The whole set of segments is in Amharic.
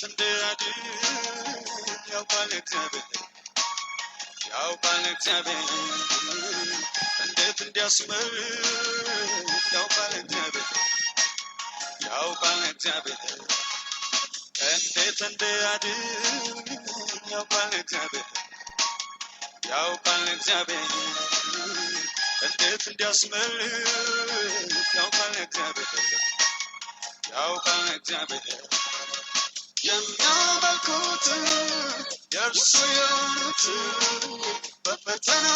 እንዴት እንደያድን ያውቃል እግዚአብሔር ያውቃል እግዚአብሔር እንዴት እንዲያስምር ያውቃል እግዚአብሔር ያውቃል እግዚአብሔር እንዴት እንደያድን ያውቃል እግዚአብሔር ያውቃል እግዚአብሔር እንዴት እንዲያስምር ያውቃል እግዚአብሔር ያውቃል እግዚአብሔር የሚያመልኩት የእርሱ የሆኑት በፈተና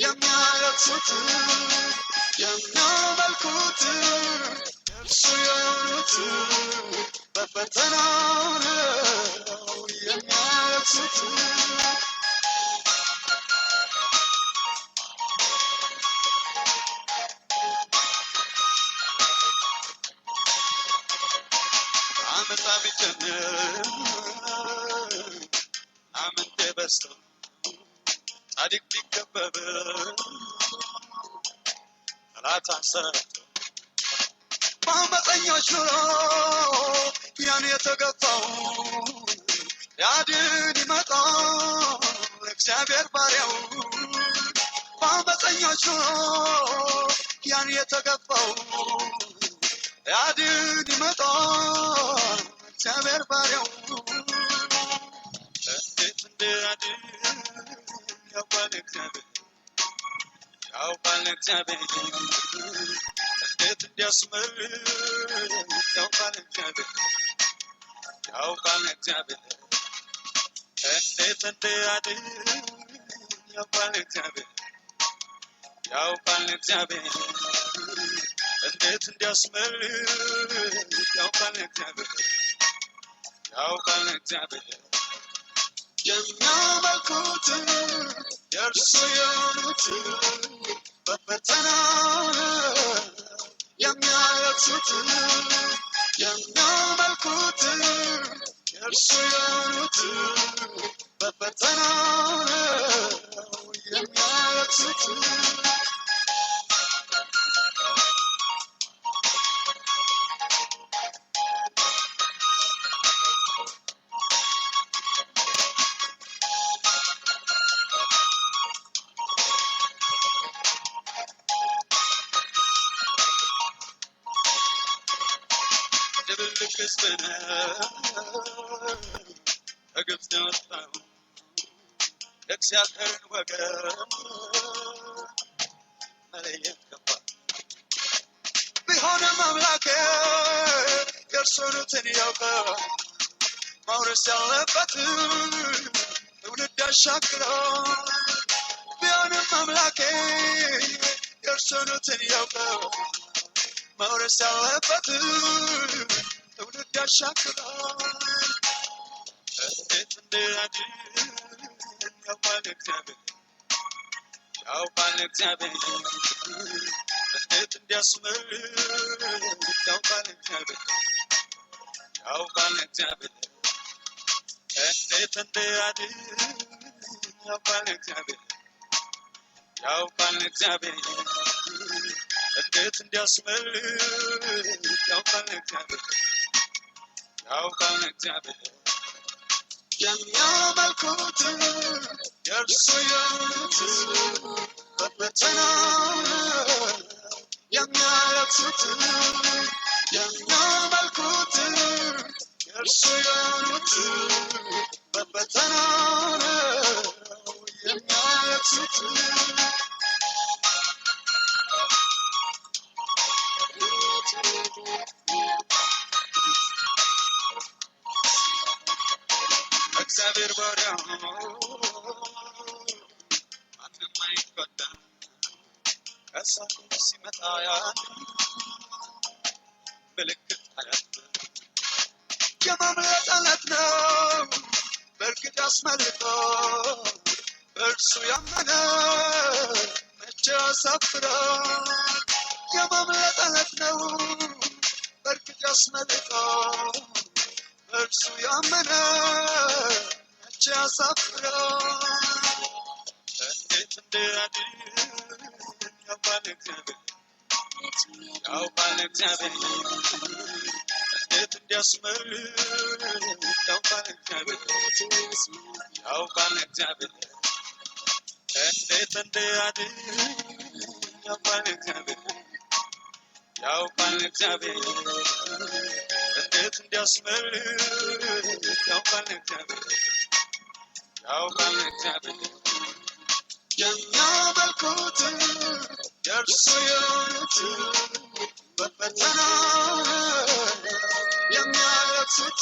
የሚያለቅሱት የሚያመልኩት የእርሱ የሆኑት በፈተና የሚያለቅሱት አመጣ ቢጀምር አመንቴ በስቶ ጻድቅ ቢከበብ ጠላት አንሰርቶ በአመፀኞች ኑሮ ያን የተገፋው ያድን ይመጣል እግዚአብሔር ባሪያው በአመፀኞች ኑሮ ያን የተገፋው ያድን ይመጣል እግዚአብሔር ባሪያው እንዴት እንደያድን ያውቃል እግዚአብሔር ያውቃል እግዚአብሔር እንዴት እንዲያስምር ያውቃል እግዚአብሔር ያውቃል እግዚአብሔር እንዴት እንደያድን ያውቃል እግዚአብሔር ያውቃል እግዚአብሔር እንዴት እንዲያስምር ያውቃል እግዚአብሔር ያውቃል እግዚአብሔር የሚያመልኩት የእርሱ የሆኑት በፈተና የሚያለቅሱት የሚያመልኩት የእርሱ የሆኑት በፈተና የሚያለቅሱት ድብልቅ ሕዝብን ከግብፅ ያወጣው የእግዚአብሔርን ወገን መለየት ከባድ ቢሆንም አምላኬ የእርሱን ያውቃል መውረስ ያለበትን ትውልድ ያሻግራል ቢሆንም አምላኬ የእርሱን ያውቃል መውረስ ያለበትን ትውልድ ያሻግራል እንዴት እንደያድን ያውቃል እግዚአብሔር ያውቃል እግዚአብሔር እንዴት እንዲያስምር ያውቃል እግዚአብሔር ያውቃል እግዚአብሔር እንዴት እንደያድን ያውቃል እግዚአብሔር ያውቃል እግዚአብሔር እንዴት እንዲያስምር ያውቃል እግዚአብሔር ያውቃል እግዚአብሔር የሚያመልኩት የእርሱ የሆኑት በፈተና የሚያለቅሱት የሚያመልኩት የእርሱ የሆኑት በፈተና የሚያለቅሱት እግዚአብሔር ባሪያው ማንም አይጎዳም ከእሳቱ ሲመጣ ያን ምልክት አያት የማምለጥ ዕለት ነው በእርግጥ ያስመልጣል በእርሱ ያመነ መቼ ያሳፍራል የማምለጥ ዕለት ነው በእርግጥ ያስመልጣል በእርሱ ያመነ መቼ ያሳፍራል እንዴት እንደያድን ያውቃል እግዚአብሔር ያውቃል እግዚአብሔር እንዴት እንዲያስመልጥ ያውቃል እግዚአብሔር ያውቃል እግዚአብሔር እንዴት እንዲያድን ያውቃል እግዚአብሔር ያውቃል እግዚአብሔር እንዴት እንዲያስመልጥ ያውቃል እግዚአብሔር ያውቃል እግዚአብሔር የሚያመልኩት የእርሱ የሆኑት በፈተና የሚያለቅሱት